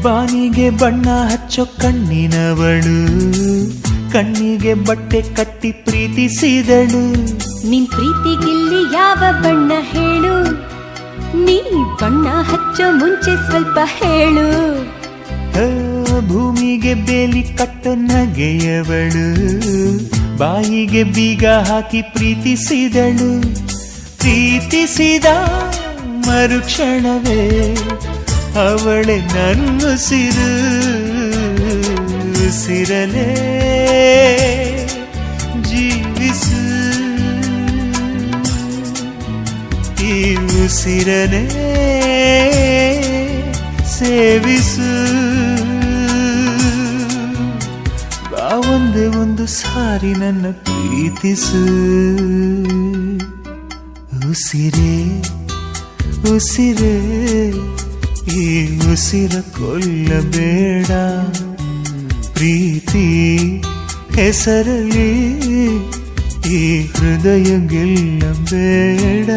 ಬಾನಿಗೆ ಬಣ್ಣ ಹಚ್ಚೋ ಕಣ್ಣಿನವಳು, ಕಣ್ಣಿಗೆ ಬಟ್ಟೆ ಕಟ್ಟಿ ಪ್ರೀತಿಸಿದಳು. ನಿನ್ ಪ್ರೀತಿಗಿಲ್ಲಿ ಯಾವ ಬಣ್ಣ ಹೇಳು, ನೀ ಬಣ್ಣ ಹಚ್ಚೋ ಮುಂಚೆ ಸ್ವಲ್ಪ ಹೇಳು. ಭೂಮಿಗೆ ಬೇಲಿ ಕಟ್ಟೋ ನಗೆಯವಳು, ಬಾಯಿಗೆ ಬೀಗ ಹಾಕಿ ಪ್ರೀತಿಸಿದಳು. ಪ್ರೀತಿಸಿದ ಮರುಕ್ಷಣವೇ ಅವಳೆ ನನ್ನುಸಿರು, ಉಸಿರಲೇ ಜೀವಿಸು, ಈ ಉಸಿರನೇ ಸೇವಿಸು. ಬಾ ಒಂದೇ ಒಂದು ಸಾರಿ ನನ್ನ ಪ್ರೀತಿಸು. ಉಸಿರೇ ಉಸಿರೇ ಈ ಉಸಿರ ಕೊಲ್ಲಬೇಡ, ಪ್ರೀತಿ ಹೆಸರಲಿ ಈ ಹೃದಯ ಗೆಲ್ಲಬೇಡ.